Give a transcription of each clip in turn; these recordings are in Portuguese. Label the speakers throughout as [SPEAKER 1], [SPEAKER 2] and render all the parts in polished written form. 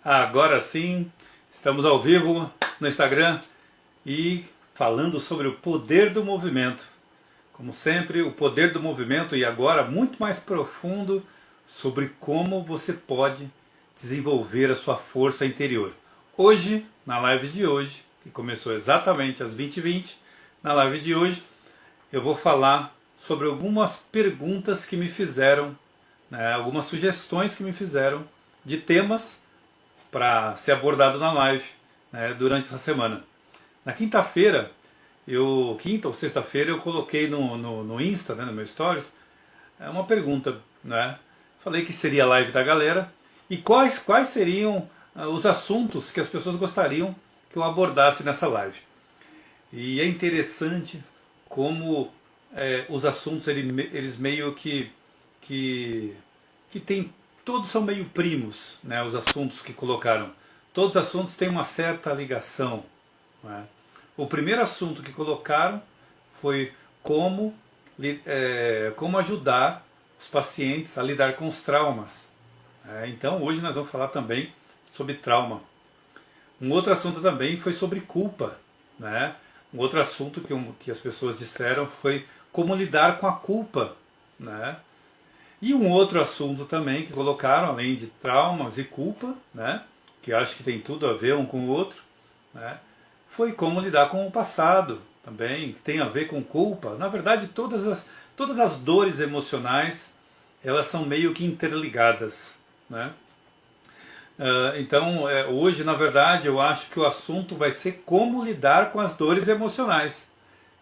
[SPEAKER 1] Agora sim, estamos ao vivo no Instagram e falando sobre o poder do movimento. Como sempre, o poder do movimento e agora muito mais profundo sobre como você pode desenvolver a sua força interior. Hoje, na live de hoje, que começou exatamente às 20h20, na live de hoje, eu vou falar sobre algumas perguntas que me fizeram, né, algumas sugestões que me fizeram de temas para ser abordado na live, né, durante essa semana. Na quinta-feira, quinta ou sexta-feira, eu coloquei no Insta, né, no meu Stories, uma pergunta, né? Falei que seria a live da galera e quais seriam os assuntos que as pessoas gostariam que eu abordasse nessa live. E é interessante como os assuntos eles meio que tem, todos são meio primos, né, os assuntos que colocaram. Todos os assuntos têm uma certa ligação. Né? O primeiro assunto que colocaram foi como ajudar os pacientes a lidar com os traumas. Então hoje nós vamos falar também sobre trauma. Um outro assunto também foi sobre culpa. Né? Um outro assunto que as pessoas disseram foi como lidar com a culpa. Né? E um outro assunto também que colocaram, além de traumas e culpa, né, que eu acho que tem tudo a ver um com o outro, né, foi como lidar com o passado também, que tem a ver com culpa. Na verdade, todas as dores emocionais, elas são meio que interligadas. Né? Então, hoje, na verdade, eu acho que o assunto vai ser como lidar com as dores emocionais,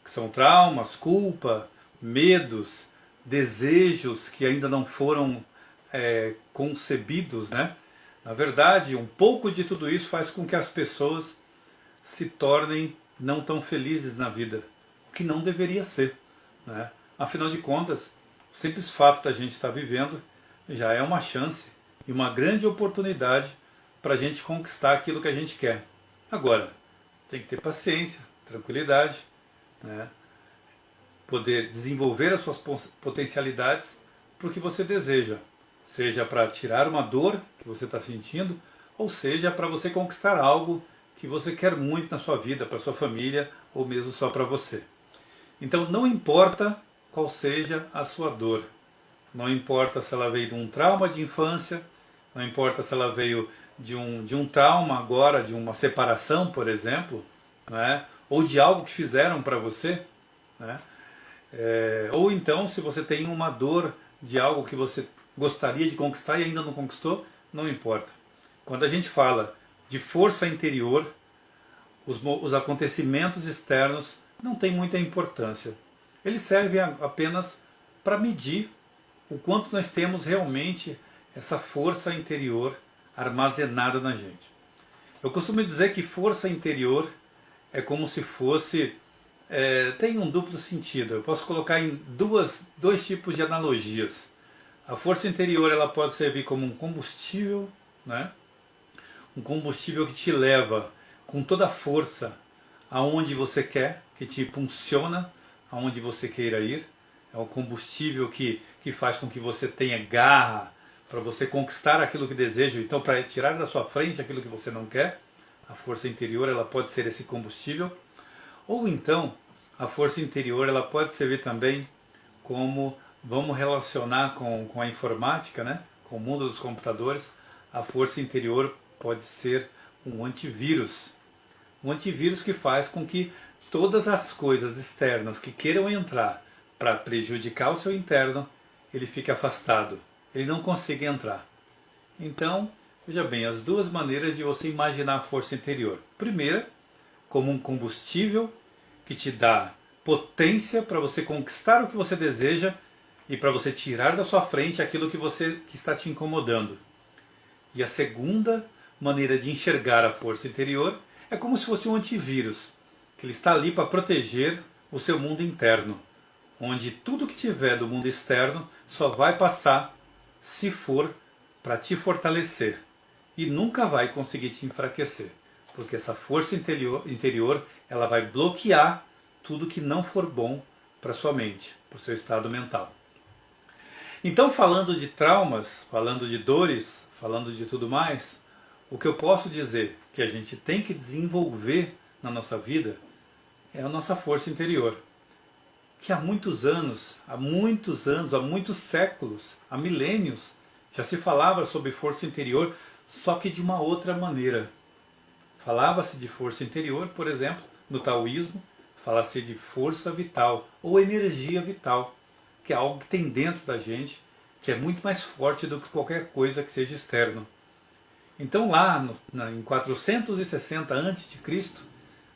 [SPEAKER 1] que são traumas, culpa, medos, desejos que ainda não foram concebidos, né? Na verdade, um pouco de tudo isso faz com que as pessoas se tornem não tão felizes na vida, o que não deveria ser, né? Afinal de contas, o simples fato da gente estar vivendo já é uma chance e uma grande oportunidade para a gente conquistar aquilo que a gente quer. Agora, tem que ter paciência, tranquilidade, né? Poder desenvolver as suas potencialidades para o que você deseja, seja para tirar uma dor que você está sentindo, ou seja para você conquistar algo que você quer muito na sua vida, para sua família, ou mesmo só para você. Então não importa qual seja a sua dor, não importa se ela veio de um trauma de infância, não importa se ela veio de um trauma agora, de uma separação, por exemplo, né? Ou de algo que fizeram para você, né? Ou então, se você tem uma dor de algo que você gostaria de conquistar e ainda não conquistou, não importa. Quando a gente fala de força interior, os acontecimentos externos não têm muita importância. Eles servem apenas para medir o quanto nós temos realmente essa força interior armazenada na gente. Eu costumo dizer que força interior é como se fosse... tem um duplo sentido. Eu posso colocar em dois tipos de analogias. A força interior ela pode servir como um combustível, né? Um combustível que te leva com toda a força aonde você quer, que te impulsiona aonde você queira ir. É o combustível que faz com que você tenha garra para você conquistar aquilo que deseja, então para tirar da sua frente aquilo que você não quer. A força interior ela pode ser esse combustível. Ou então, a força interior ela pode servir também como, vamos relacionar com a informática, né? Com o mundo dos computadores, a força interior pode ser um antivírus. Um antivírus que faz com que todas as coisas externas que queiram entrar para prejudicar o seu interno, ele fique afastado, ele não consiga entrar. Então, veja bem, as duas maneiras de você imaginar a força interior. Primeira, como um combustível que te dá potência para você conquistar o que você deseja e para você tirar da sua frente aquilo que está te incomodando. E a segunda maneira de enxergar a força interior é como se fosse um antivírus, que ele está ali para proteger o seu mundo interno, onde tudo que tiver do mundo externo só vai passar se for para te fortalecer e nunca vai conseguir te enfraquecer, porque essa força interior ela vai bloquear tudo que não for bom para sua mente, para o seu estado mental. Então, falando de traumas, falando de dores, falando de tudo mais, O que eu posso dizer que a gente tem que desenvolver na nossa vida é a nossa força interior. Que há muitos anos, há muitos séculos, há milênios, já se falava sobre força interior, só que de uma outra maneira. Falava-se de força interior, por exemplo, no taoísmo, fala-se de força vital ou energia vital, que é algo que tem dentro da gente, que é muito mais forte do que qualquer coisa que seja externo. Então lá em 460 a.C.,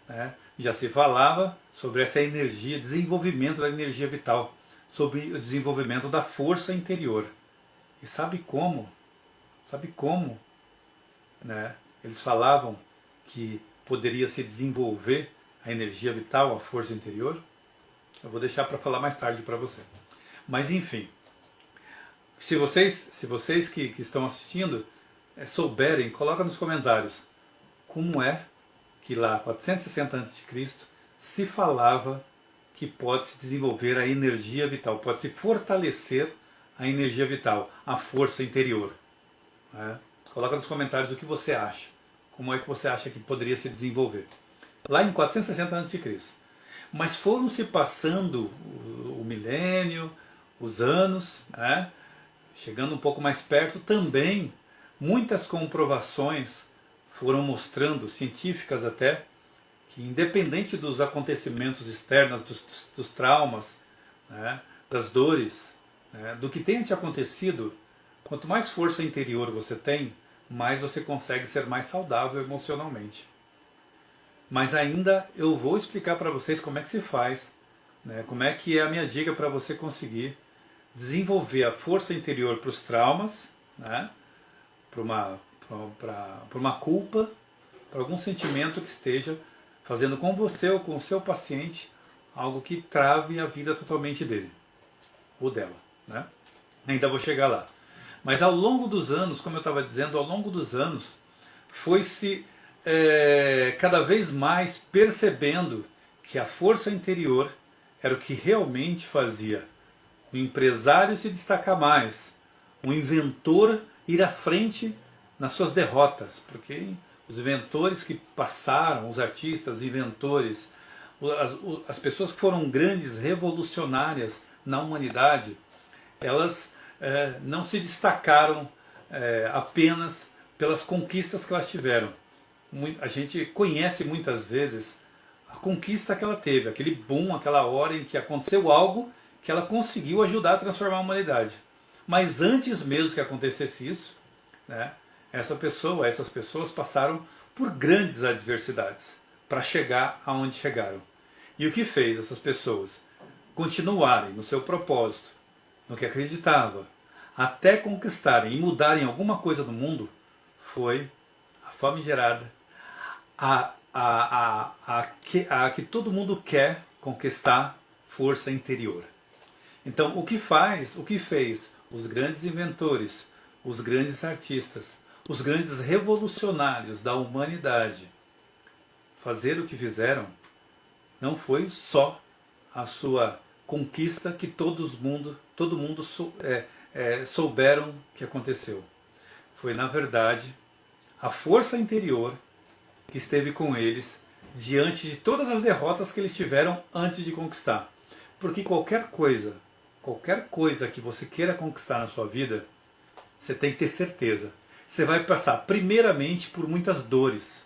[SPEAKER 1] né, já se falava sobre essa energia, desenvolvimento da energia vital, sobre o desenvolvimento da força interior. E sabe como? Sabe como? Né, eles falavam que poderia se desenvolver a energia vital, a força interior? Eu vou deixar para falar mais tarde para você. Mas enfim, se vocês que estão assistindo souberem, coloca nos comentários como é que lá, 460 a.C., se falava que pode se desenvolver a energia vital, pode se fortalecer a energia vital, a força interior. Né? Coloca nos comentários o que você acha, como é que você acha que poderia se desenvolver. Lá em 460 a.C. Mas foram se passando o milênio, os anos, né? Chegando um pouco mais perto, também muitas comprovações foram mostrando, científicas até, que independente dos acontecimentos externos, dos traumas, né, das dores, né, do que tenha te acontecido, quanto mais força interior você tem, mais você consegue ser mais saudável emocionalmente. Mas ainda eu vou explicar para vocês como é que se faz, né, como é que é a minha dica para você conseguir desenvolver a força interior para os traumas, né, para uma culpa, para algum sentimento que esteja fazendo com você ou com o seu paciente algo que trave a vida totalmente dele ou dela. Né? Ainda vou chegar lá. Mas ao longo dos anos, como eu estava dizendo, ao longo dos anos, foi-se cada vez mais percebendo que a força interior era o que realmente fazia o empresário se destacar mais, o inventor ir à frente nas suas derrotas, porque os inventores que passaram, os artistas, inventores, as pessoas que foram grandes revolucionárias na humanidade, elas não se destacaram apenas pelas conquistas que elas tiveram. A gente conhece muitas vezes a conquista que ela teve, aquele boom, aquela hora em que aconteceu algo que ela conseguiu ajudar a transformar a humanidade. Mas antes mesmo que acontecesse isso, né, essas pessoas passaram por grandes adversidades para chegar aonde chegaram. E o que fez essas pessoas continuarem no seu propósito, no que acreditava, até conquistarem e mudarem alguma coisa no mundo, foi a famigerada, a que todo mundo quer conquistar, força interior. Então, o que fez os grandes inventores, os grandes artistas, os grandes revolucionários da humanidade fazer o que fizeram, não foi só a sua conquista que todo mundo souberam que aconteceu. Foi, na verdade, a força interior que esteve com eles diante de todas as derrotas que eles tiveram antes de conquistar. Porque qualquer coisa que você queira conquistar na sua vida, você tem que ter certeza. Você vai passar primeiramente por muitas dores,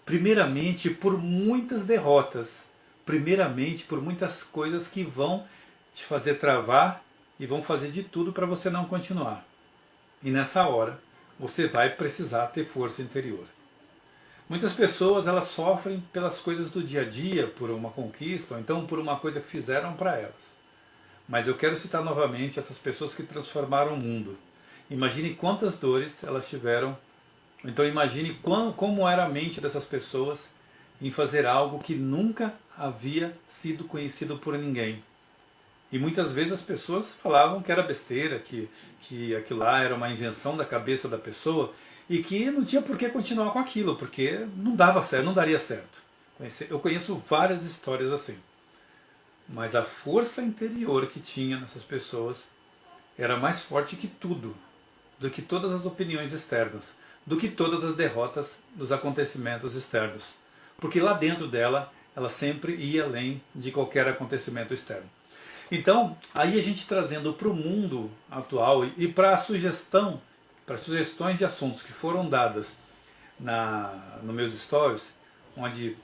[SPEAKER 1] primeiramente por muitas derrotas, primeiramente por muitas coisas que vão te fazer travar e vão fazer de tudo para você não continuar. E nessa hora, você vai precisar ter força interior. Muitas pessoas elas sofrem pelas coisas do dia a dia, por uma conquista, ou então por uma coisa que fizeram para elas. Mas eu quero citar novamente essas pessoas que transformaram o mundo. Imagine quantas dores elas tiveram. Então imagine como era a mente dessas pessoas em fazer algo que nunca havia sido conhecido por ninguém. E muitas vezes as pessoas falavam que era besteira, que aquilo lá era uma invenção da cabeça da pessoa e que não tinha por que continuar com aquilo, porque não dava certo, não daria certo. Eu conheço várias histórias assim. Mas a força interior que tinha nessas pessoas era mais forte que tudo, do que todas as opiniões externas. do que todas as derrotas dos acontecimentos externos. Porque lá dentro dela, ela sempre ia além de qualquer acontecimento externo. Então, aí a gente trazendo para o mundo atual e para a sugestão, para sugestões de assuntos que foram dadas nos meus stories, onde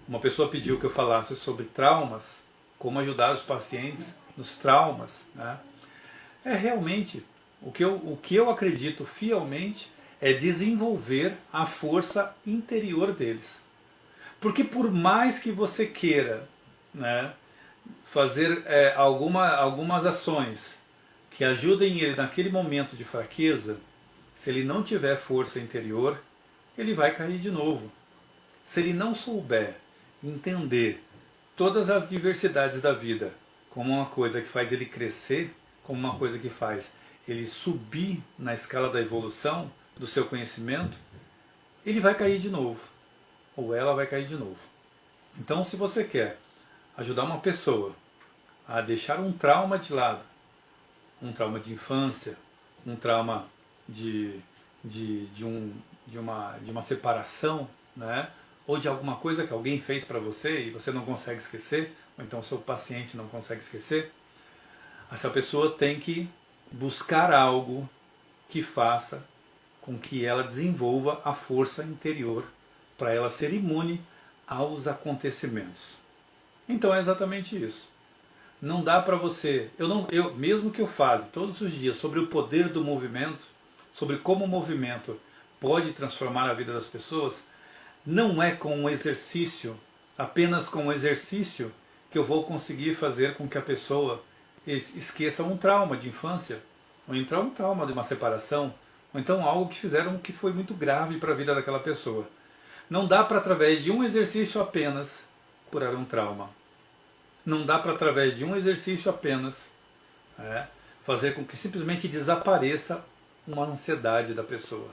[SPEAKER 1] uma pessoa pediu que eu falasse sobre traumas, como ajudar os pacientes nos traumas, né? É realmente o que eu acredito fielmente é desenvolver a força interior deles. Porque por mais que você queira, né, fazer algumas ações que ajudem ele naquele momento de fraqueza, se ele não tiver força interior, ele vai cair de novo. Se ele não souber entender todas as diversidades da vida como uma coisa que faz ele crescer, como uma coisa que faz ele subir na escala da evolução do seu conhecimento, ele vai cair de novo. Ou ela vai cair de novo. Então, se você quer ajudar uma pessoa a deixar um trauma de lado, um trauma de infância, um trauma de uma separação, né? Ou de alguma coisa que alguém fez para você e você não consegue esquecer, ou então o seu paciente não consegue esquecer, essa pessoa tem que buscar algo que faça com que ela desenvolva a força interior para ela ser imune aos acontecimentos. Então é exatamente isso. Não dá para você, mesmo que eu fale todos os dias sobre o poder do movimento, sobre como o movimento pode transformar a vida das pessoas, não é com um exercício, apenas com um exercício, que eu vou conseguir fazer com que a pessoa esqueça um trauma de infância, ou então um trauma de uma separação, ou então algo que fizeram que foi muito grave para a vida daquela pessoa. Não dá para, através de um exercício apenas, curar um trauma. Não dá para, através de um exercício apenas, fazer com que simplesmente desapareça uma ansiedade da pessoa.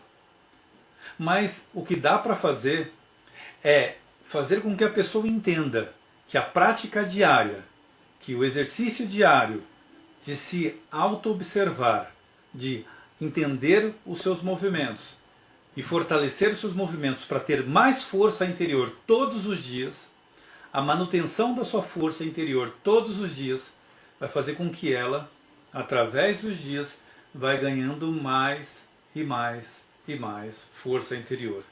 [SPEAKER 1] Mas o que dá para fazer é fazer com que a pessoa entenda que a prática diária, que o exercício diário de se auto-observar, de entender os seus movimentos e fortalecer os seus movimentos para ter mais força interior todos os dias, a manutenção da sua força interior todos os dias vai fazer com que ela, através dos dias, vai ganhando mais e mais e mais força interior,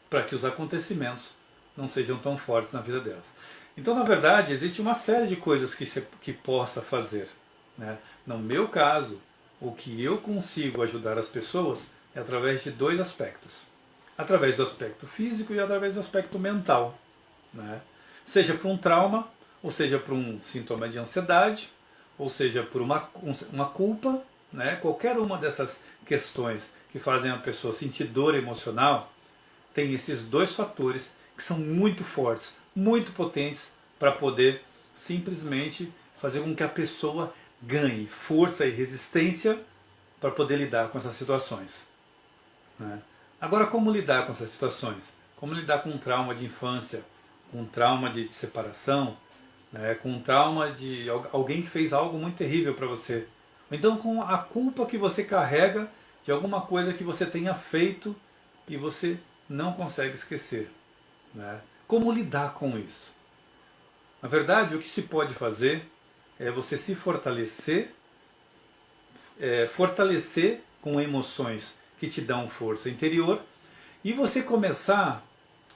[SPEAKER 1] para que os acontecimentos não sejam tão fortes na vida delas. Então, na verdade, existe uma série de coisas que possa fazer, né? No meu caso, o que eu consigo ajudar as pessoas é através de dois aspectos. Através do aspecto físico e através do aspecto mental, né? Seja por um trauma, ou seja por um sintoma de ansiedade, ou seja por uma culpa, né? Qualquer uma dessas questões que fazem a pessoa sentir dor emocional, tem esses dois fatores que são muito fortes, muito potentes para poder simplesmente fazer com que a pessoa ganhe força e resistência para poder lidar com essas situações, né? Agora, como lidar com essas situações? Como lidar com um trauma de infância, com um trauma de separação, né? Com um trauma de alguém que fez algo muito terrível para você? Ou então com a culpa que você carrega de alguma coisa que você tenha feito e você não consegue esquecer, né? Como lidar com isso? Na verdade, o que se pode fazer é você se fortalecer, fortalecer com emoções que te dão força interior, e você começar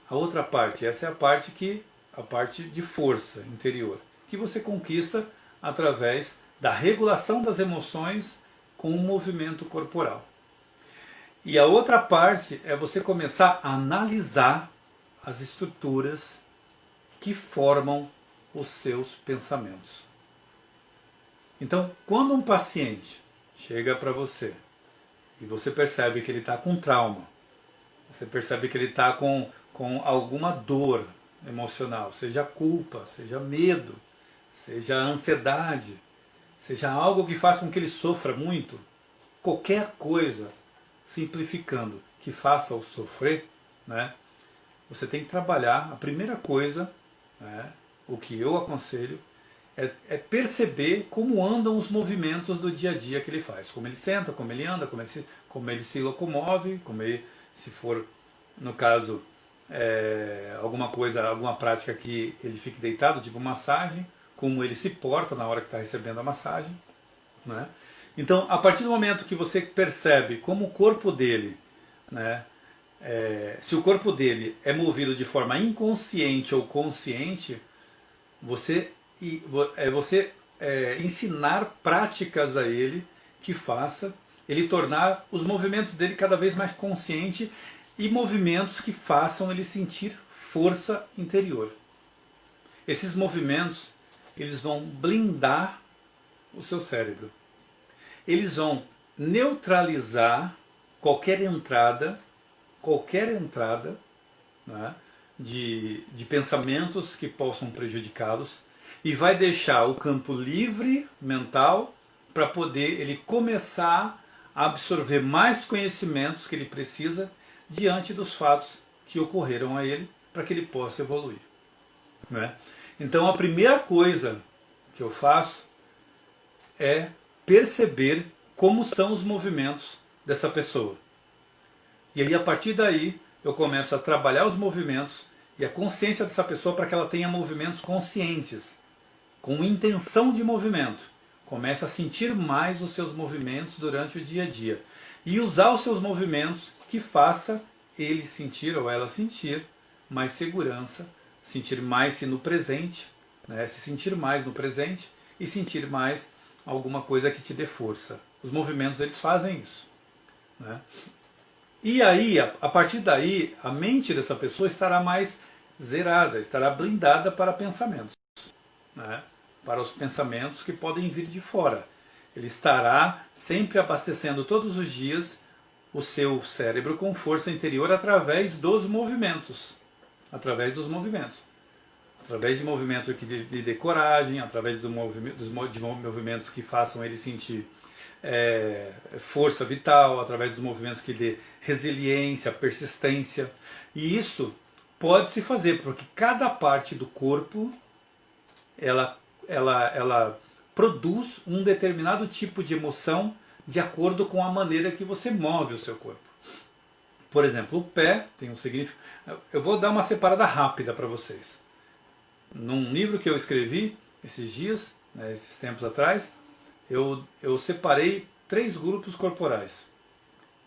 [SPEAKER 1] a outra parte. Essa é a parte de força interior, que você conquista através da regulação das emoções com o movimento corporal. E a outra parte é você começar a analisar as estruturas que formam os seus pensamentos. Então, quando um paciente chega para você e você percebe que ele está com trauma, você percebe que ele está com alguma dor emocional, seja culpa, seja medo, seja ansiedade, seja algo que faz com que ele sofra muito, qualquer coisa, simplificando, que faça-o sofrer, né? Você tem que trabalhar, a primeira coisa, né, o que eu aconselho, é perceber como andam os movimentos do dia a dia que ele faz. Como ele senta, como ele anda, como ele se locomove, se for, no caso, alguma coisa, alguma prática que ele fique deitado, tipo massagem, como ele se porta na hora que está recebendo a massagem, né? Então, a partir do momento que você percebe como o corpo dele, né, se o corpo dele é movido de forma inconsciente ou consciente, você ensinar práticas a ele que faça ele tornar os movimentos dele cada vez mais consciente e movimentos que façam ele sentir força interior. Esses movimentos, eles vão blindar o seu cérebro. Eles vão neutralizar qualquer entrada, né, de pensamentos que possam prejudicá-los, e vai deixar o campo livre mental para poder ele começar a absorver mais conhecimentos que ele precisa diante dos fatos que ocorreram a ele, para que ele possa evoluir, né? Então a primeira coisa que eu faço é perceber como são os movimentos dessa pessoa. E aí, a partir daí, eu começo a trabalhar os movimentos e a consciência dessa pessoa para que ela tenha movimentos conscientes, com intenção de movimento. Começa a sentir mais os seus movimentos durante o dia a dia. E usar os seus movimentos que faça ele sentir ou ela sentir mais segurança, sentir mais no presente, né? Se sentir mais no presente e sentir mais alguma coisa que te dê força. Os movimentos, eles fazem isso, né? E aí, a partir daí, a mente dessa pessoa estará mais zerada, estará blindada para pensamentos, né? Para os pensamentos que podem vir de fora. Ele estará sempre abastecendo todos os dias o seu cérebro com força interior através dos movimentos. Através dos movimentos. Através de movimentos que lhe dê coragem, através de movimentos que façam ele sentir força vital, através dos movimentos que dê resiliência, persistência. E isso pode se fazer, porque cada parte do corpo ela produz um determinado tipo de emoção de acordo com a maneira que você move o seu corpo. Por exemplo, o pé tem um significado. Eu vou dar uma separada rápida para vocês. Num livro que eu escrevi esses dias, né, esses tempos atrás, eu separei 3 grupos corporais,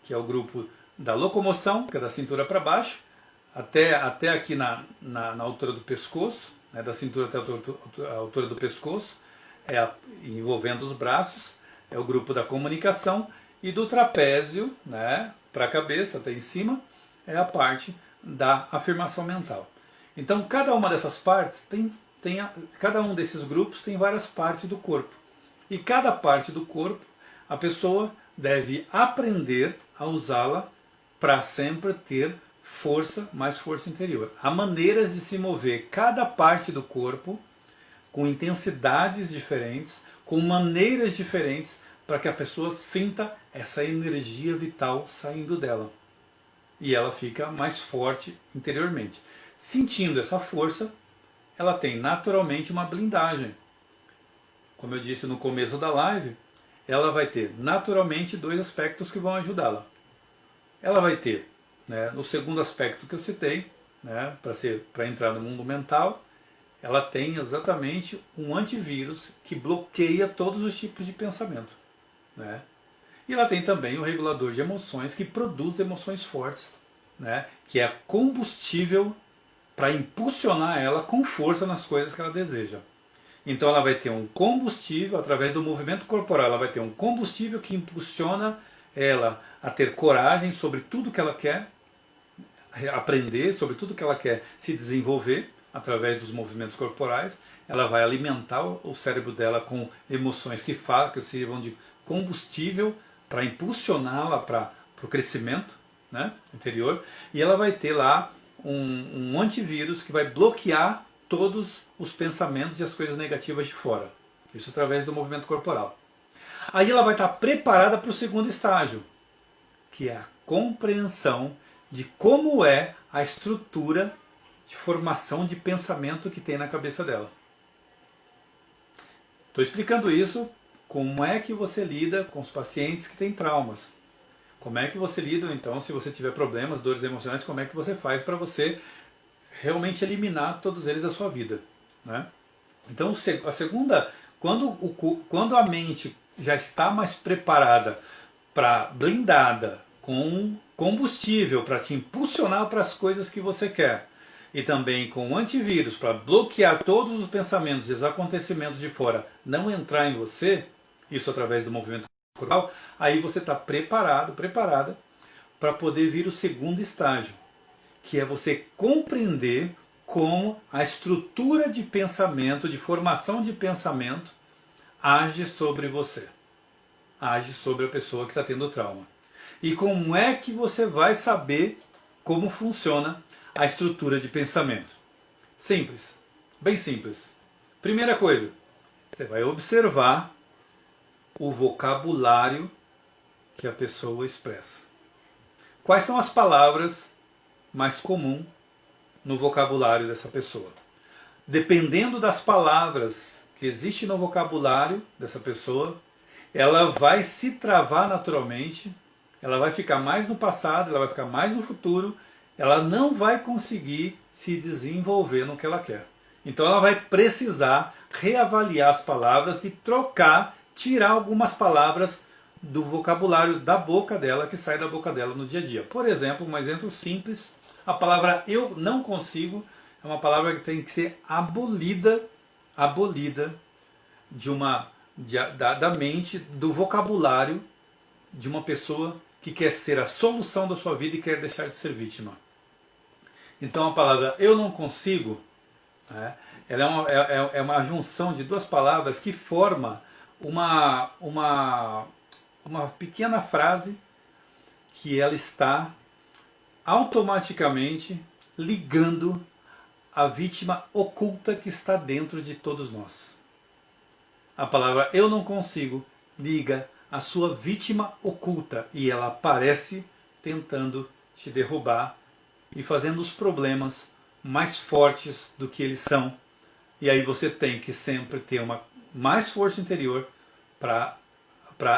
[SPEAKER 1] que é o grupo da locomoção, que é da cintura para baixo, até aqui na altura do pescoço, né, da cintura até a altura do pescoço, envolvendo os braços, é o grupo da comunicação, e do trapézio, né, para a cabeça, até em cima, é a parte da afirmação mental. Então, cada uma dessas partes cada um desses grupos tem várias partes do corpo. E cada parte do corpo, a pessoa deve aprender a usá-la para sempre ter mais força interior. Há maneiras de se mover cada parte do corpo com intensidades diferentes, com maneiras diferentes, para que a pessoa sinta essa energia vital saindo dela. E ela fica mais forte interiormente. Sentindo essa força, ela tem naturalmente uma blindagem. Como eu disse no começo da live, ela vai ter naturalmente 2 aspectos que vão ajudá-la. Ela vai ter, né, no segundo aspecto que eu citei, né, para entrar no mundo mental, ela tem exatamente um antivírus que bloqueia todos os tipos de pensamento, né? E ela tem também o regulador de emoções que produz emoções fortes, né, que é combustível para impulsionar ela com força nas coisas que ela deseja. Então ela vai ter um combustível, através do movimento corporal, ela vai ter um combustível que impulsiona ela a ter coragem sobre tudo que ela quer aprender, sobre tudo que ela quer se desenvolver através dos movimentos corporais. Ela vai alimentar o cérebro dela com emoções que sirvam de combustível para impulsioná-la para o crescimento, né, interior. E ela vai ter lá um antivírus que vai bloquear todos os pensamentos e as coisas negativas de fora. Isso através do movimento corporal. Aí ela vai estar preparada para o segundo estágio, que é a compreensão de como é a estrutura de formação de pensamento que tem na cabeça dela. Estou explicando isso, como é que você lida com os pacientes que têm traumas. Como é que você lida, então, se você tiver problemas, dores emocionais, como é que você faz para você realmente eliminar todos eles da sua vida, né? Então, a segunda, quando a mente já está mais preparada, blindada, com combustível para te impulsionar para as coisas que você quer, e também com um antivírus para bloquear todos os pensamentos e os acontecimentos de fora, não entrar em você, isso através do movimento corporal, aí você está preparada para poder vir o segundo estágio, que é você compreender como a estrutura de pensamento, de formação de pensamento, age sobre você, age sobre a pessoa que está tendo trauma. E como é que você vai saber como funciona a estrutura de pensamento? Simples, bem simples. Primeira coisa, você vai observar o vocabulário que a pessoa expressa. Quais são as palavras mais comuns no vocabulário dessa pessoa? Dependendo das palavras que existem no vocabulário dessa pessoa, ela vai se travar naturalmente, ela vai ficar mais no passado, ela vai ficar mais no futuro, ela não vai conseguir se desenvolver no que ela quer. Então ela vai precisar reavaliar as palavras e tirar algumas palavras do vocabulário da boca dela, que sai da boca dela no dia a dia. Por exemplo, um exemplo simples, a palavra eu não consigo é uma palavra que tem que ser abolida da mente, do vocabulário de uma pessoa que quer ser a solução da sua vida e quer deixar de ser vítima. Então a palavra eu não consigo, né, ela é uma junção de duas palavras que forma uma pequena frase que ela está automaticamente ligando a vítima oculta que está dentro de todos nós. A palavra eu não consigo liga a sua vítima oculta e ela aparece tentando te derrubar e fazendo os problemas mais fortes do que eles são. E aí você tem que sempre ter uma mais força interior para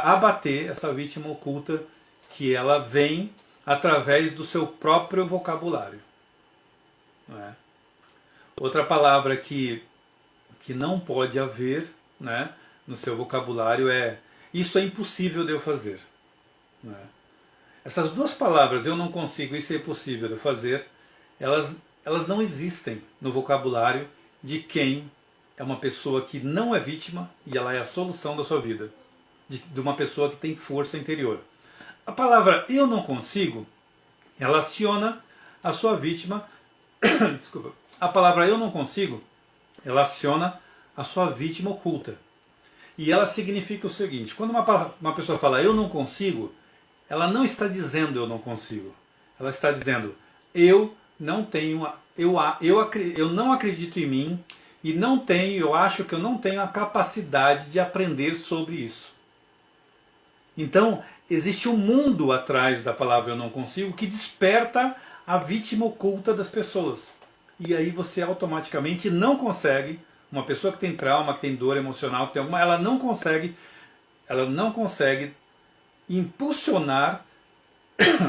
[SPEAKER 1] abater essa vítima oculta, que ela vem através do seu próprio vocabulário. Não é? Outra palavra que não pode haver, né, no seu vocabulário é isso é impossível de eu fazer. Não é? Essas duas palavras, eu não consigo, isso é impossível de eu fazer, elas não existem no vocabulário de quem é uma pessoa que não é vítima e ela é a solução da sua vida. De uma pessoa que tem força interior. A palavra eu não consigo, ela aciona a sua vítima. Desculpa. A palavra eu não consigo, ela aciona a sua vítima oculta. E ela significa o seguinte: quando uma pessoa fala eu não consigo, ela não está dizendo eu não consigo. Ela está dizendo eu não tenho, eu não acredito em mim e eu acho que eu não tenho a capacidade de aprender sobre isso. Então, existe um mundo atrás da palavra eu não consigo que desperta a vítima oculta das pessoas. E aí você automaticamente não consegue, uma pessoa que tem trauma, que tem dor emocional, que tem alguma, ela não consegue impulsionar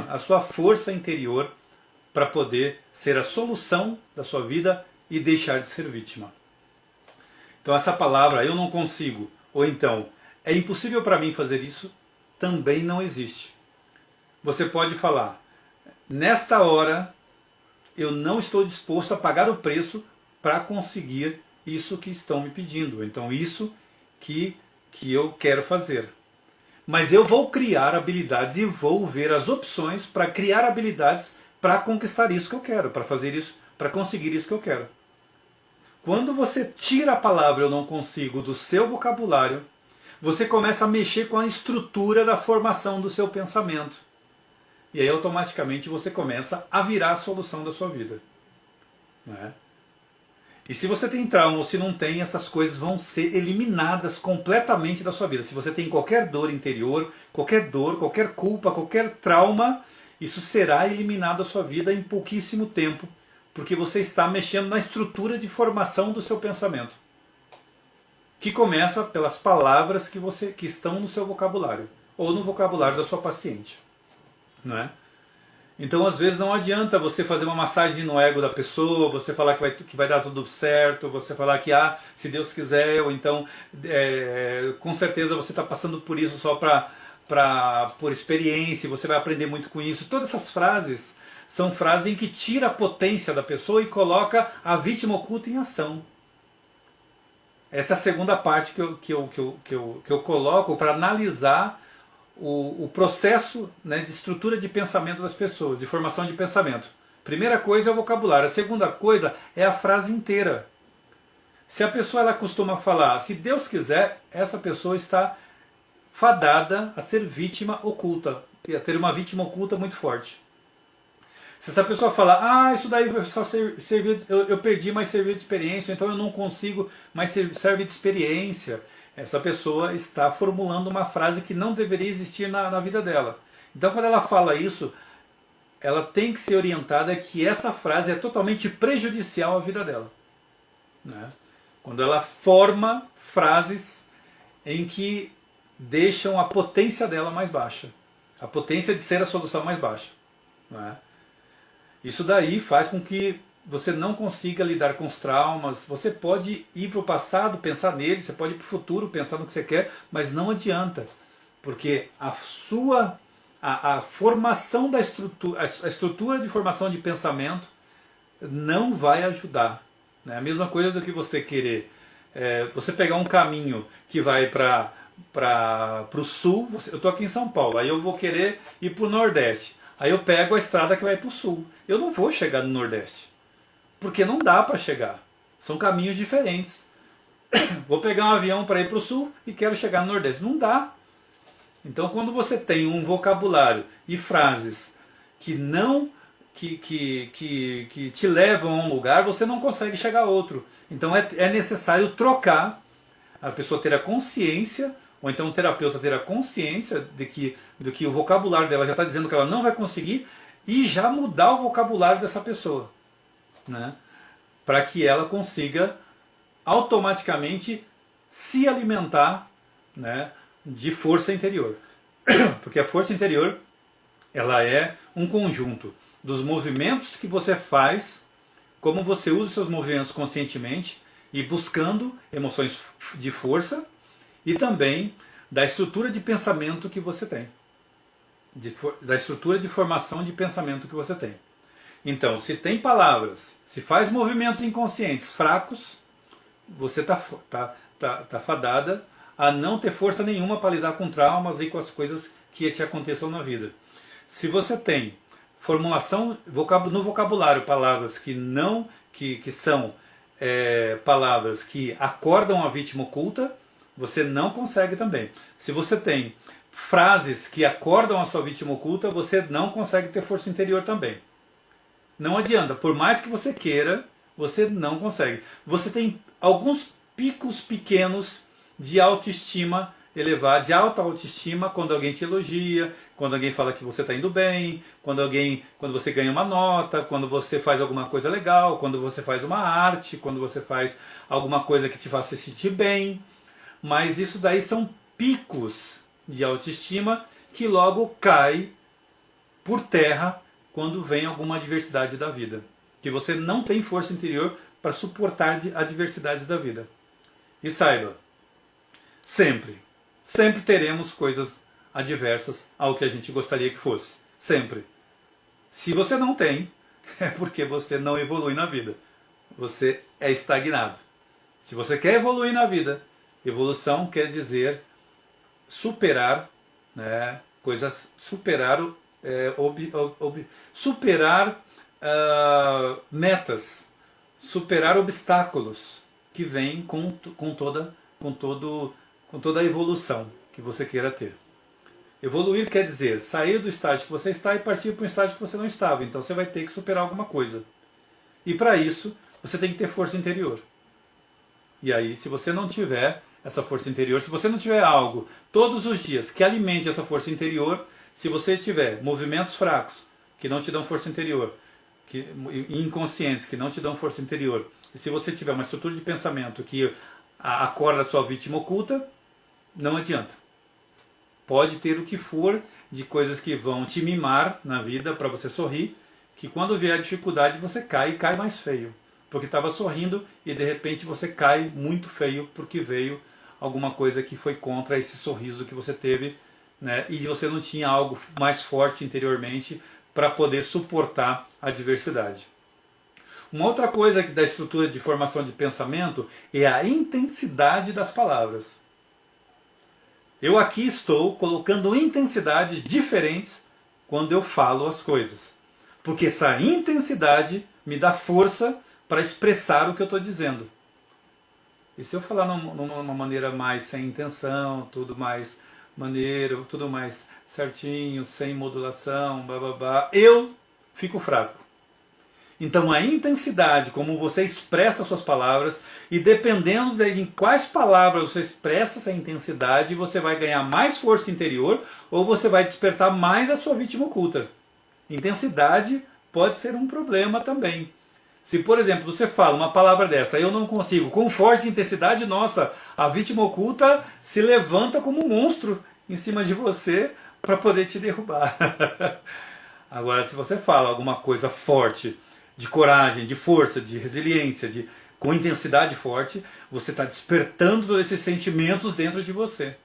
[SPEAKER 1] a sua força interior para poder ser a solução da sua vida e deixar de ser vítima. Então essa palavra eu não consigo, ou então é impossível para mim fazer isso, também não existe. Você pode falar, nesta hora eu não estou disposto a pagar o preço para conseguir isso que estão me pedindo, então isso que eu quero fazer. Mas eu vou criar habilidades e vou ver as opções para criar habilidades para conquistar isso que eu quero, para fazer isso, para conseguir isso que eu quero. Quando você tira a palavra eu não consigo do seu vocabulário, você começa a mexer com a estrutura da formação do seu pensamento. E aí automaticamente você começa a virar a solução da sua vida. Não é? E se você tem trauma ou se não tem, essas coisas vão ser eliminadas completamente da sua vida. Se você tem qualquer dor interior, qualquer dor, qualquer culpa, qualquer trauma, isso será eliminado da sua vida em pouquíssimo tempo, porque você está mexendo na estrutura de formação do seu pensamento, que começa pelas palavras que estão no seu vocabulário, ou no vocabulário da sua paciente. não é? Então, às vezes, não adianta você fazer uma massagem no ego da pessoa, você falar que vai dar tudo certo, você falar que, se Deus quiser, ou então, com certeza você está passando por isso só por experiência, você vai aprender muito com isso. Todas essas frases são frases em que tira a potência da pessoa e coloca a vítima oculta em ação. Essa é a segunda parte que eu coloco para analisar o processo, né, de estrutura de pensamento das pessoas, de formação de pensamento. Primeira coisa é o vocabulário. A segunda coisa é a frase inteira. Se a pessoa ela costuma falar, se Deus quiser, essa pessoa está fadada a ser vítima oculta, a ter uma vítima oculta muito forte. Se essa pessoa falar, isso daí só serviu, eu perdi, mas serviu de experiência, então eu não consigo, mas serve de experiência, essa pessoa está formulando uma frase que não deveria existir na vida dela. Então, quando ela fala isso, ela tem que ser orientada que essa frase é totalmente prejudicial à vida dela, né? Quando ela forma frases em que deixam a potência dela mais baixa, a potência de ser a solução mais baixa, né? Isso daí faz com que você não consiga lidar com os traumas. Você pode ir para o passado, pensar nele, você pode ir para o futuro, pensar no que você quer, mas não adianta, porque a formação da estrutura, a estrutura de formação de pensamento não vai ajudar, né? A mesma coisa do que você querer, você pegar um caminho que vai para o sul. Eu estou aqui em São Paulo, aí eu vou querer ir para o Nordeste. Aí eu pego a estrada que vai para o sul. Eu não vou chegar no Nordeste, porque não dá para chegar. São caminhos diferentes. Vou pegar um avião para ir para o sul e quero chegar no Nordeste. Não dá. Então, quando você tem um vocabulário e frases que não que te levam a um lugar, você não consegue chegar a outro. Então é necessário trocar, a pessoa ter a consciência, ou então o terapeuta ter a consciência do que o vocabulário dela já está dizendo que ela não vai conseguir, e já mudar o vocabulário dessa pessoa, né? Para que ela consiga automaticamente se alimentar, né, de força interior. Porque a força interior, ela é um conjunto dos movimentos que você faz, como você usa os seus movimentos conscientemente e buscando emoções de força, e também da estrutura de pensamento que você tem, da estrutura de formação de pensamento que você tem. Então, se tem palavras, se faz movimentos inconscientes fracos, você está fadada a não ter força nenhuma para lidar com traumas e com as coisas que te aconteçam na vida. Se você tem formulação no vocabulário palavras que são palavras que acordam a vítima oculta, você não consegue também. Se você tem frases que acordam a sua vítima oculta, você não consegue ter força interior também. Não adianta, por mais que você queira, você não consegue. Você tem alguns picos pequenos de autoestima elevada, de alta autoestima, quando alguém te elogia, quando alguém fala que você está indo bem, quando você ganha uma nota, quando você faz alguma coisa legal, quando você faz uma arte, quando você faz alguma coisa que te faça se sentir bem. Mas isso daí são picos de autoestima que logo cai por terra quando vem alguma adversidade da vida. Que você não tem força interior para suportar adversidades da vida. E saiba, sempre teremos coisas adversas ao que a gente gostaria que fosse. Sempre. Se você não tem, é porque você não evolui na vida. Você é estagnado. Se você quer evoluir na vida, evolução quer dizer superar, né, coisas, superar metas, superar obstáculos que vêm com toda a evolução que você queira ter. Evoluir quer dizer sair do estágio que você está e partir para um estágio que você não estava. Então você vai ter que superar alguma coisa. E para isso, você tem que ter força interior. E aí, se você não tiver essa força interior, se você não tiver algo todos os dias que alimente essa força interior, se você tiver movimentos fracos que não te dão força interior, inconscientes que não te dão força interior, e se você tiver uma estrutura de pensamento que acorda a sua vítima oculta, não adianta. Pode ter o que for de coisas que vão te mimar na vida para você sorrir, que quando vier a dificuldade você cai e cai mais feio. Porque estava sorrindo e de repente você cai muito feio porque veio alguma coisa que foi contra esse sorriso que você teve, né? E você não tinha algo mais forte interiormente para poder suportar a adversidade. Uma outra coisa da estrutura de formação de pensamento é a intensidade das palavras. Eu aqui estou colocando intensidades diferentes quando eu falo as coisas. Porque essa intensidade me dá força para expressar o que eu estou dizendo. E se eu falar numa maneira mais sem intenção, tudo mais maneiro, tudo mais certinho, sem modulação, blá, eu fico fraco. Então a intensidade, como você expressa suas palavras, e dependendo de em quais palavras você expressa essa intensidade, você vai ganhar mais força interior ou você vai despertar mais a sua vítima oculta. Intensidade pode ser um problema também. Se, por exemplo, você fala uma palavra dessa, eu não consigo, com forte intensidade, nossa, a vítima oculta se levanta como um monstro em cima de você para poder te derrubar. Agora, se você fala alguma coisa forte, de coragem, de força, de resiliência, com intensidade forte, você está despertando todos esses sentimentos dentro de você.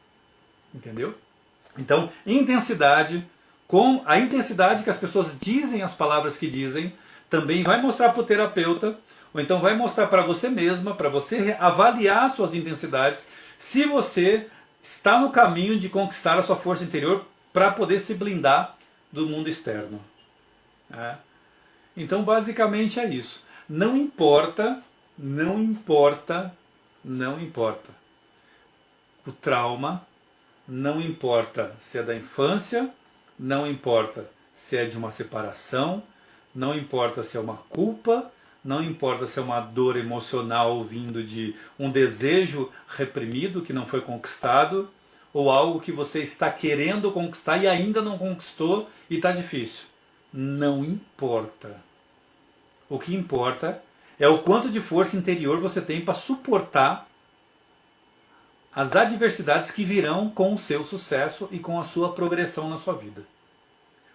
[SPEAKER 1] Entendeu? Então, intensidade, com a intensidade que as pessoas dizem as palavras que dizem, também vai mostrar para o terapeuta, ou então vai mostrar para você mesma, para você avaliar suas intensidades, se você está no caminho de conquistar a sua força interior para poder se blindar do mundo externo. Então, basicamente é isso. Não importa o trauma, não importa se é da infância, não importa se é de uma separação, não importa se é uma culpa, não importa se é uma dor emocional vindo de um desejo reprimido que não foi conquistado, ou algo que você está querendo conquistar e ainda não conquistou e está difícil. Não importa. O que importa é o quanto de força interior você tem para suportar as adversidades que virão com o seu sucesso e com a sua progressão na sua vida.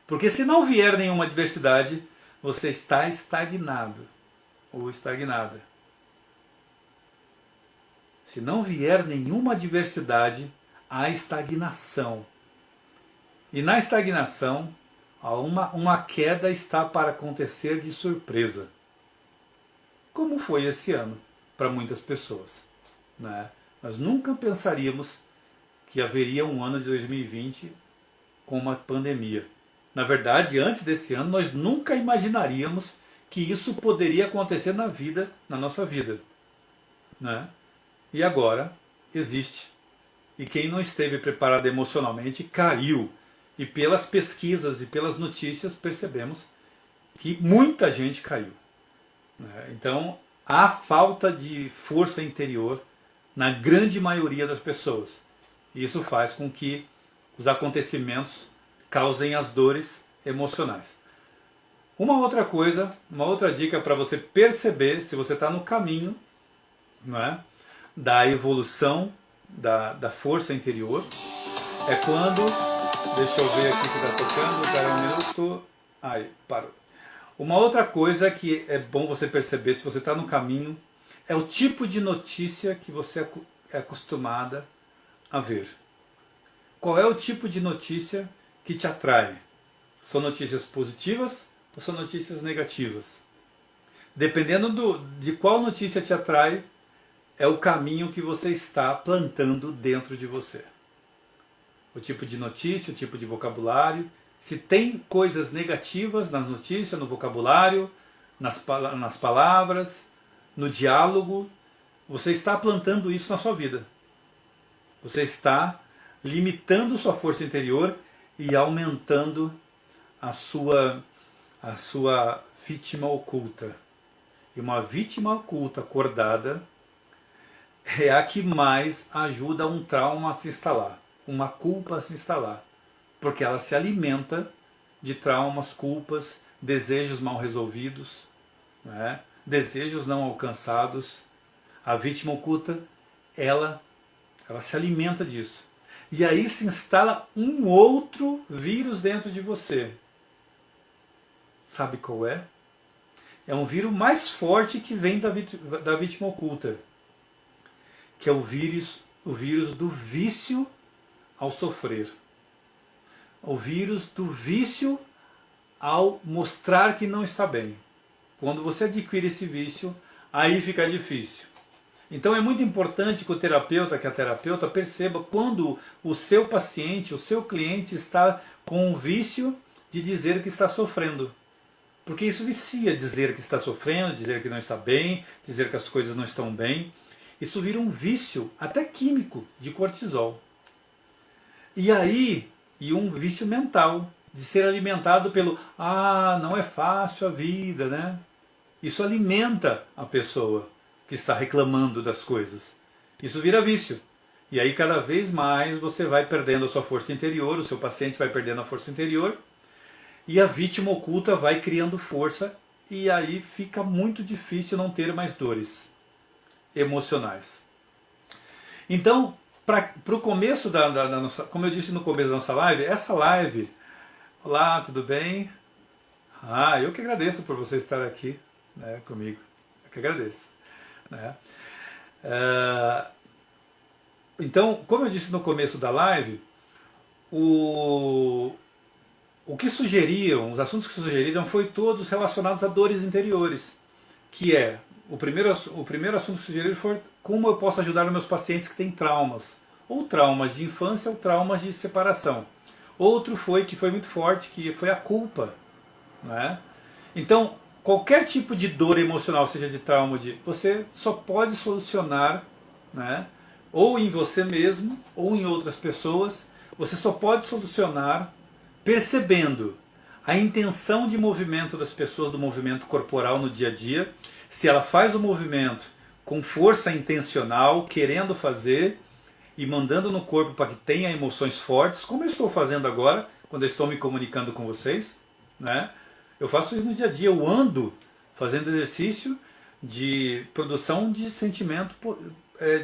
[SPEAKER 1] Porque se não vier nenhuma adversidade, você está estagnado ou estagnada. Se não vier nenhuma adversidade, há estagnação. E na estagnação, uma queda está para acontecer de surpresa. Como foi esse ano para muitas pessoas. Né? Nós nunca pensaríamos que haveria um ano de 2020 com uma pandemia. Na verdade, antes desse ano, nós nunca imaginaríamos que isso poderia acontecer na nossa vida. Né? E agora existe. E quem não esteve preparado emocionalmente caiu. E pelas pesquisas e pelas notícias percebemos que muita gente caiu. Então, há falta de força interior na grande maioria das pessoas. E isso faz com que os acontecimentos causem as dores emocionais. Uma outra coisa, uma outra dica para você perceber se você está no caminho, não é, da evolução da força interior, é quando... Deixa eu ver aqui que está tocando, espera um minuto. Aí, parou. Uma outra coisa que é bom você perceber se você está no caminho é o tipo de notícia que você é acostumada a ver. Qual é o tipo de notícia que te atrai? São notícias positivas ou são notícias negativas? Dependendo de qual notícia te atrai, é o caminho que você está plantando dentro de você. O tipo de notícia, o tipo de vocabulário. Se tem coisas negativas nas notícias, no vocabulário, nas palavras, no diálogo, você está plantando isso na sua vida. Você está limitando sua força interior e aumentando a sua vítima oculta. E uma vítima oculta acordada é a que mais ajuda um trauma a se instalar, uma culpa a se instalar. Porque ela se alimenta de traumas, culpas, desejos mal resolvidos, né? Desejos não alcançados. A vítima oculta, ela se alimenta disso. E aí se instala um outro vírus dentro de você. Sabe qual é? É um vírus mais forte que vem da vítima oculta, que é o vírus do vício ao sofrer. O vírus do vício ao mostrar que não está bem. Quando você adquire esse vício, aí fica difícil. Então é muito importante que a terapeuta perceba quando o seu paciente, o seu cliente está com o vício de dizer que está sofrendo. Porque isso vicia dizer que está sofrendo, dizer que não está bem, dizer que as coisas não estão bem. Isso vira um vício, até químico, de cortisol. E um vício mental, de ser alimentado pelo não é fácil a vida, né? Isso alimenta a pessoa que está reclamando das coisas. Isso vira vício. E aí cada vez mais você vai perdendo a sua força interior, o seu paciente vai perdendo a força interior, e a vítima oculta vai criando força, e aí fica muito difícil não ter mais dores emocionais. Então, para o começo da nossa, como eu disse no começo da nossa live, essa live, olá, tudo bem? Eu que agradeço por você estar aqui, né, comigo, eu que agradeço. Né? Então, como eu disse no começo da live, o que sugeriam, os assuntos que sugeriram foi todos relacionados a dores interiores, que é, o primeiro assunto que sugeriram foi como eu posso ajudar os meus pacientes que têm traumas, ou traumas de infância ou traumas de separação. Outro que foi muito forte, que foi a culpa. Né? Então, qualquer tipo de dor emocional, seja de trauma, você só pode solucionar, né, ou em você mesmo, ou em outras pessoas, você só pode solucionar percebendo a intenção de movimento das pessoas, do movimento corporal no dia a dia, se ela faz o movimento com força intencional, querendo fazer e mandando no corpo para que tenha emoções fortes, como eu estou fazendo agora, quando eu estou me comunicando com vocês, né? Eu faço isso no dia a dia, eu ando fazendo exercício de produção de sentimento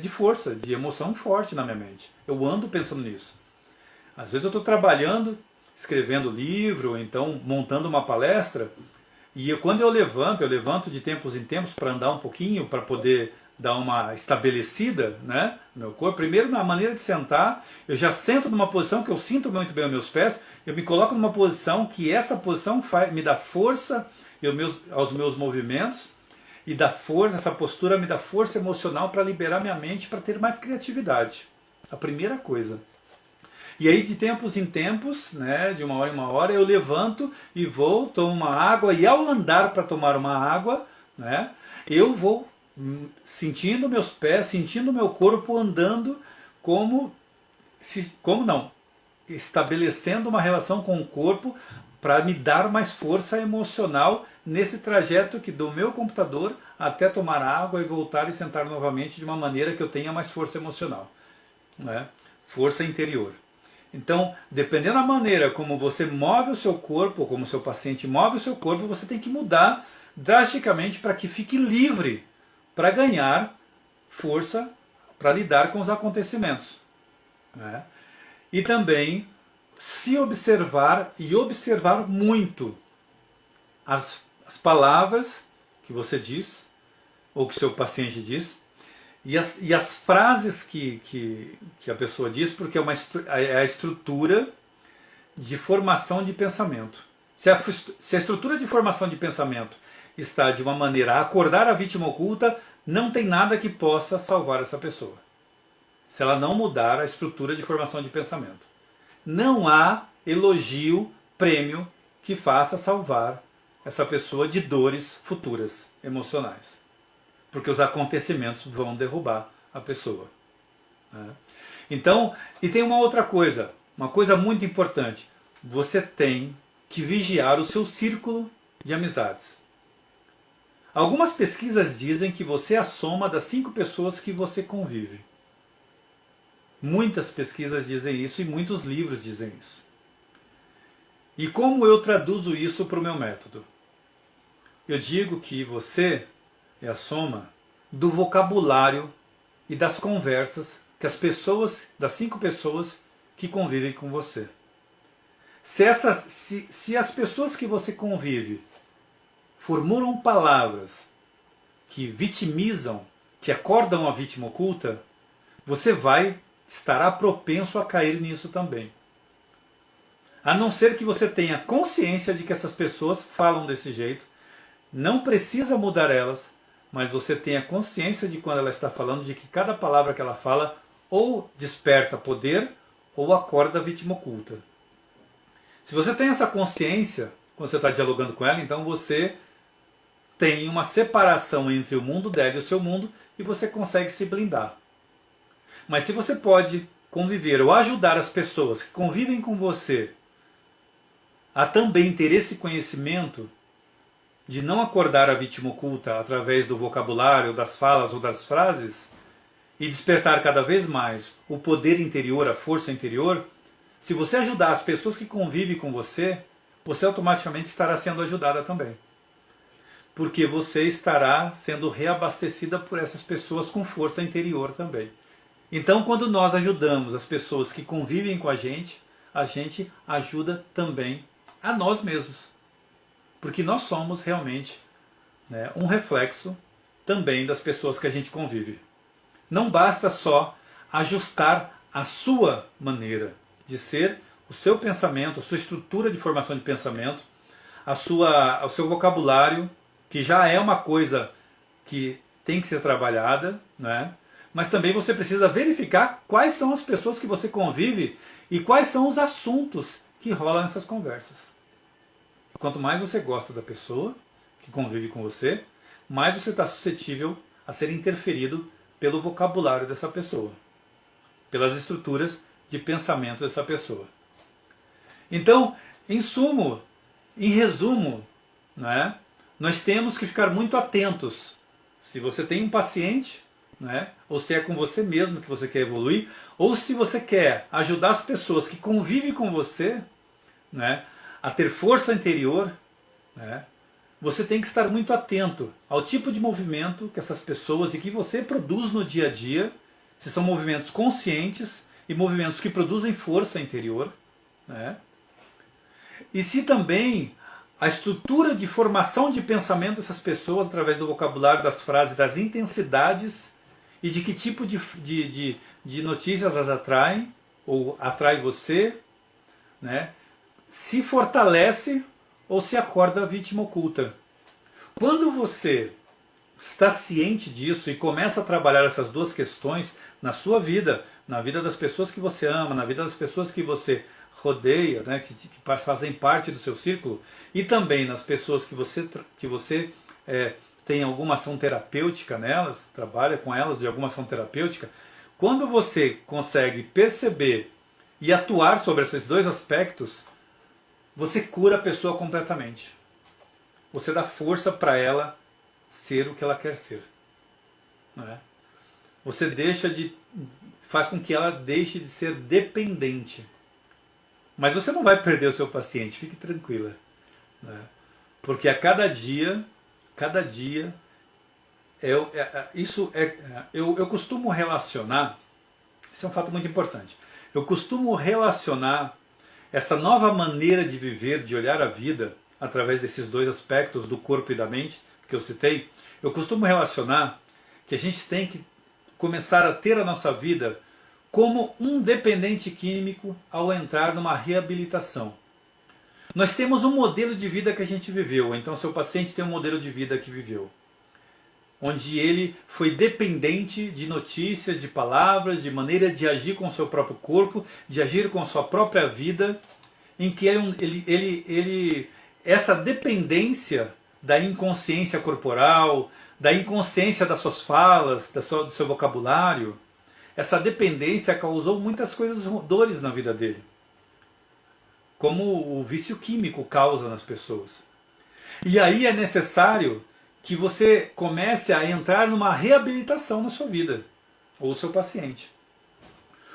[SPEAKER 1] de força, de emoção forte na minha mente. Eu ando pensando nisso. Às vezes eu estou trabalhando, escrevendo livro, ou então montando uma palestra, e quando eu levanto de tempos em tempos para andar um pouquinho, para poder dar uma estabelecida, né, no meu corpo. Primeiro, na maneira de sentar, eu já sento numa posição que eu sinto muito bem os meus pés, eu me coloco numa posição que essa posição me dá força aos meus movimentos, e dá força, essa postura me dá força emocional para liberar minha mente, para ter mais criatividade. A primeira coisa. E aí de tempos em tempos, né, de uma hora em uma hora, eu levanto e vou, tomo uma água, e ao andar para tomar uma água, né, eu vou sentindo meus pés, sentindo meu corpo andando estabelecendo uma relação com o corpo para me dar mais força emocional nesse trajeto do meu computador até tomar água e voltar e sentar novamente de uma maneira que eu tenha mais força emocional, né? Força interior. Então, dependendo da maneira como você move o seu corpo, como o seu paciente move o seu corpo, você tem que mudar drasticamente para que fique livre para ganhar força para lidar com os acontecimentos. Né? E também se observar e observar muito as palavras que você diz, ou que o seu paciente diz, e as frases que a pessoa diz, porque é a estrutura de formação de pensamento. Se a estrutura de formação de pensamento está de uma maneira a acordar a vítima oculta, não tem nada que possa salvar essa pessoa. Se ela não mudar a estrutura de formação de pensamento. Não há elogio, prêmio que faça salvar essa pessoa de dores futuras emocionais. Porque os acontecimentos vão derrubar a pessoa. Né? Então, e tem uma outra coisa, uma coisa muito importante. Você tem que vigiar o seu círculo de amizades. Algumas pesquisas dizem que você é a soma das 5 pessoas que você convive. Muitas pesquisas dizem isso e muitos livros dizem isso. E como eu traduzo isso para o meu método? Eu digo que você é a soma do vocabulário e das conversas que as pessoas, das 5 pessoas que convivem com você. Se as pessoas que você convive formulam palavras que vitimizam, que acordam a vítima oculta, você estará propenso a cair nisso também. A não ser que você tenha consciência de que essas pessoas falam desse jeito, não precisa mudar elas, mas você tenha consciência de quando ela está falando, de que cada palavra que ela fala ou desperta poder ou acorda a vítima oculta. Se você tem essa consciência, quando você está dialogando com ela, então você tem uma separação entre o mundo dela e o seu mundo e você consegue se blindar. Mas se você pode conviver ou ajudar as pessoas que convivem com você a também ter esse conhecimento de não acordar a vítima oculta através do vocabulário, das falas ou das frases, e despertar cada vez mais o poder interior, a força interior, se você ajudar as pessoas que convivem com você, você automaticamente estará sendo ajudada também. Porque você estará sendo reabastecida por essas pessoas com força interior também. Então, quando nós ajudamos as pessoas que convivem com a gente ajuda também a nós mesmos. Porque nós somos realmente, né, um reflexo também das pessoas que a gente convive. Não basta só ajustar a sua maneira de ser, o seu pensamento, a sua estrutura de formação de pensamento, o seu vocabulário, que já é uma coisa que tem que ser trabalhada, né? Mas também você precisa verificar quais são as pessoas que você convive e quais são os assuntos que rolam nessas conversas. Quanto mais você gosta da pessoa que convive com você, mais você está suscetível a ser interferido pelo vocabulário dessa pessoa, pelas estruturas de pensamento dessa pessoa. Então, em resumo, né, nós temos que ficar muito atentos. Se você tem um paciente, né, ou se é com você mesmo que você quer evoluir, ou se você quer ajudar as pessoas que convivem com você, né, a ter força interior, né, você tem que estar muito atento ao tipo de movimento que essas pessoas e que você produz no dia a dia, se são movimentos conscientes e movimentos que produzem força interior, né? E se também a estrutura de formação de pensamento dessas pessoas, através do vocabulário, das frases, das intensidades e de que tipo de notícias as atraem, ou atrai você, né? Se fortalece ou se acorda a vítima oculta. Quando você está ciente disso e começa a trabalhar essas duas questões na sua vida, na vida das pessoas que você ama, na vida das pessoas que você rodeia, né, que fazem parte do seu círculo, e também nas pessoas que você tem alguma ação terapêutica nelas, trabalha com elas de alguma ação terapêutica, quando você consegue perceber e atuar sobre esses dois aspectos, você cura a pessoa completamente. Você dá força para ela ser o que ela quer ser. Né? Você faz com que ela deixe de ser dependente. Mas você não vai perder o seu paciente, fique tranquila. Né? Porque a cada dia, eu costumo relacionar, isso é um fato muito importante, eu costumo relacionar essa nova maneira de viver, de olhar a vida, através desses dois aspectos do corpo e da mente, que eu citei, eu costumo relacionar que a gente tem que começar a ter a nossa vida como um dependente químico ao entrar numa reabilitação. Nós temos um modelo de vida que a gente viveu, então seu paciente tem um modelo de vida que viveu, onde ele foi dependente de notícias, de palavras, de maneira de agir com o seu próprio corpo, de agir com a sua própria vida, em que essa dependência da inconsciência corporal, da inconsciência das suas falas, do seu vocabulário, essa dependência causou muitas dores na vida dele. Como o vício químico causa nas pessoas. E aí é necessário que você comece a entrar numa reabilitação na sua vida, ou seu paciente.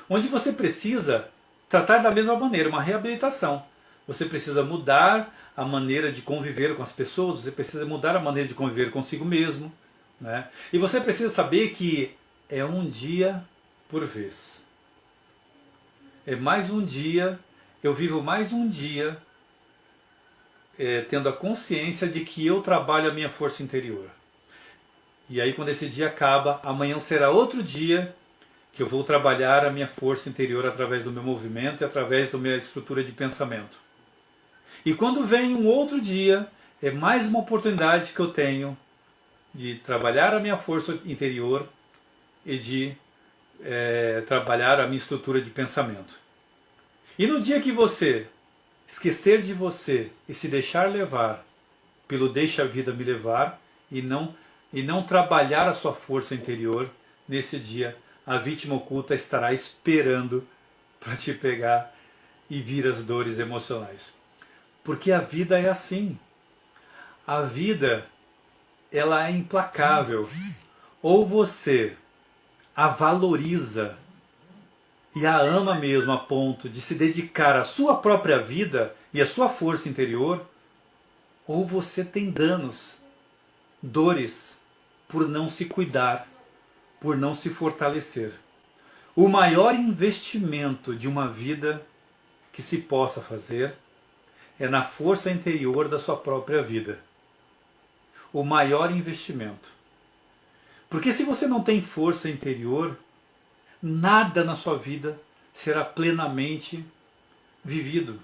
[SPEAKER 1] Onde você precisa tratar da mesma maneira, uma reabilitação. Você precisa mudar a maneira de conviver com as pessoas, você precisa mudar a maneira de conviver consigo mesmo. Né? E você precisa saber que é um dia por vez. é mais um dia, eu vivo mais um dia tendo a consciência de que eu trabalho a minha força interior. E aí quando esse dia acaba, amanhã será outro dia que eu vou trabalhar a minha força interior através do meu movimento e através da minha estrutura de pensamento. E quando vem um outro dia, é mais uma oportunidade que eu tenho de trabalhar a minha força interior e de trabalhar a minha estrutura de pensamento. E no dia que você esquecer de você e se deixar levar pelo deixa a vida me levar e não trabalhar a sua força interior, nesse dia a vítima oculta estará esperando para te pegar e vir as dores emocionais. Porque a vida é assim. A vida, ela é implacável. Ou você a valoriza e a ama mesmo a ponto de se dedicar à sua própria vida e à sua força interior, ou você tem danos, dores, por não se cuidar, por não se fortalecer. O maior investimento de uma vida que se possa fazer é na força interior da sua própria vida. O maior investimento. Porque se você não tem força interior, nada na sua vida será plenamente vivido.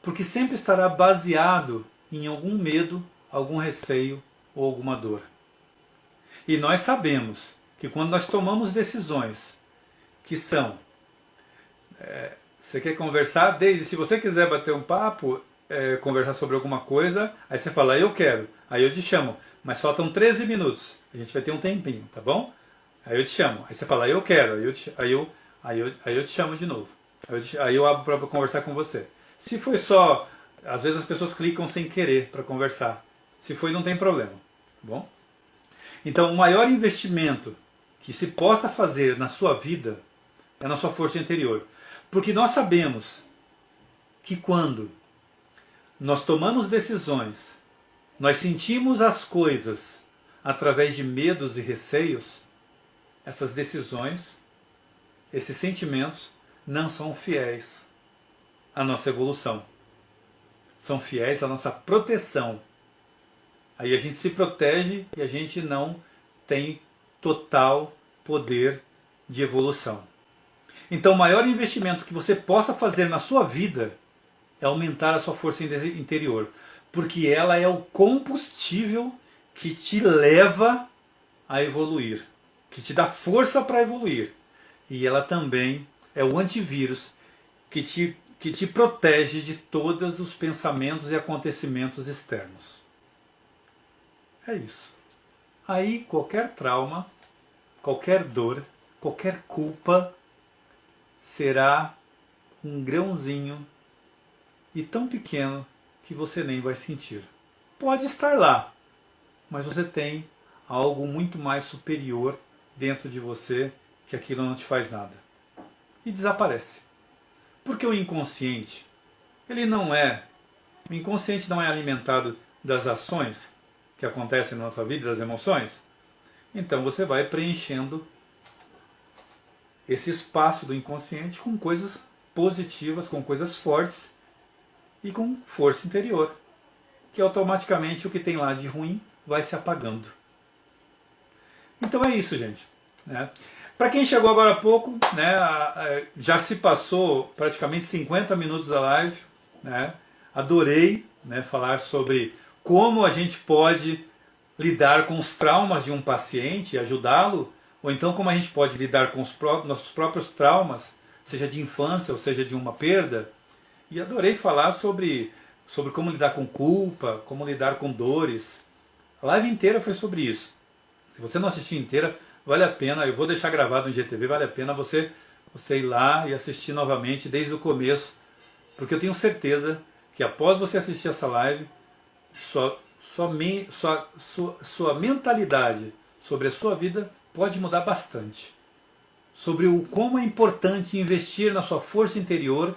[SPEAKER 1] Porque sempre estará baseado em algum medo, algum receio ou alguma dor. E nós sabemos que quando nós tomamos decisões que são... você quer conversar? Desde se você quiser bater um papo, conversar sobre alguma coisa, aí você fala, eu quero. Aí eu te chamo. Mas faltam 13 minutos. A gente vai ter um tempinho, tá bom? Aí eu te chamo. Aí você fala, eu quero. Aí eu te chamo de novo. Aí eu abro para conversar com você. Se foi só... Às vezes as pessoas clicam sem querer para conversar. Se foi, não tem problema. Tá bom? Então, o maior investimento que se possa fazer na sua vida é na sua força interior. Porque nós sabemos que quando nós tomamos decisões, nós sentimos as coisas através de medos e receios, essas decisões, esses sentimentos, não são fiéis à nossa evolução. São fiéis à nossa proteção. Aí a gente se protege e a gente não tem total poder de evolução. Então o maior investimento que você possa fazer na sua vida é aumentar a sua força interior. Porque ela é o combustível que te leva a evoluir. Que te dá força para evoluir. E ela também é o antivírus que te protege de todos os pensamentos e acontecimentos externos. É isso. Aí qualquer trauma, qualquer dor, qualquer culpa será um grãozinho e tão pequeno que você nem vai sentir. Pode estar lá, mas você tem algo muito mais superior dentro de você que aquilo não te faz nada. E desaparece. Porque o inconsciente, o inconsciente não é alimentado das ações que acontecem na nossa vida, das emoções. Então você vai preenchendo esse espaço do inconsciente com coisas positivas, com coisas fortes e com força interior, que automaticamente o que tem lá de ruim vai se apagando. Então é isso, gente. Né? Para quem chegou agora há pouco, né, já se passou praticamente 50 minutos da live. Né? Adorei, né, falar sobre como a gente pode lidar com os traumas de um paciente, ajudá-lo, ou então como a gente pode lidar com os nossos próprios traumas, seja de infância ou seja de uma perda. E adorei falar sobre como lidar com culpa, como lidar com dores. A live inteira foi sobre isso. Se você não assistiu inteira, vale a pena, eu vou deixar gravado no IGTV, vale a pena você ir lá e assistir novamente desde o começo, porque eu tenho certeza que após você assistir essa live, sua mentalidade sobre a sua vida pode mudar bastante. Sobre como é importante investir na sua força interior,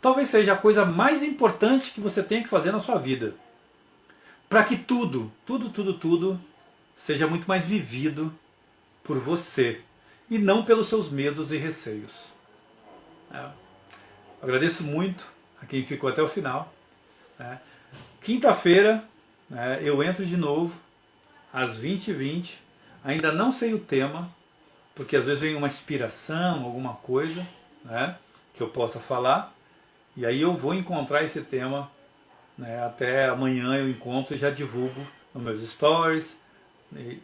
[SPEAKER 1] talvez seja a coisa mais importante que você tem que fazer na sua vida. Para que tudo seja muito mais vivido por você e não pelos seus medos e receios. né? Agradeço muito a quem ficou até o final, né? Quinta-feira, né, eu entro de novo às 20h20. Ainda não sei o tema, porque às vezes vem uma inspiração, alguma coisa, né, que eu possa falar, e aí eu vou encontrar esse tema, né, até amanhã eu encontro e já divulgo nos meus stories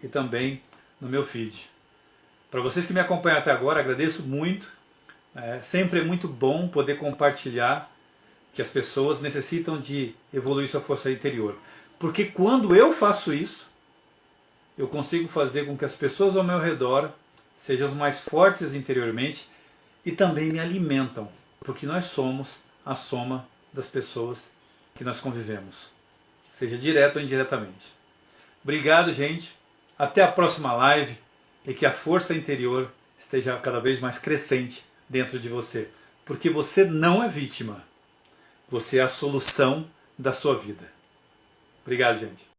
[SPEAKER 1] e também no meu feed. Para vocês que me acompanham até agora, agradeço muito. Sempre é muito bom poder compartilhar que as pessoas necessitam de evoluir sua força interior. Porque quando eu faço isso, eu consigo fazer com que as pessoas ao meu redor sejam mais fortes interiormente e também me alimentam. Porque nós somos a soma das pessoas que nós convivemos. Seja direto ou indiretamente. Obrigado, gente. Até a próxima live e que a força interior esteja cada vez mais crescente dentro de você. Porque você não é vítima. Você é a solução da sua vida. Obrigado, gente.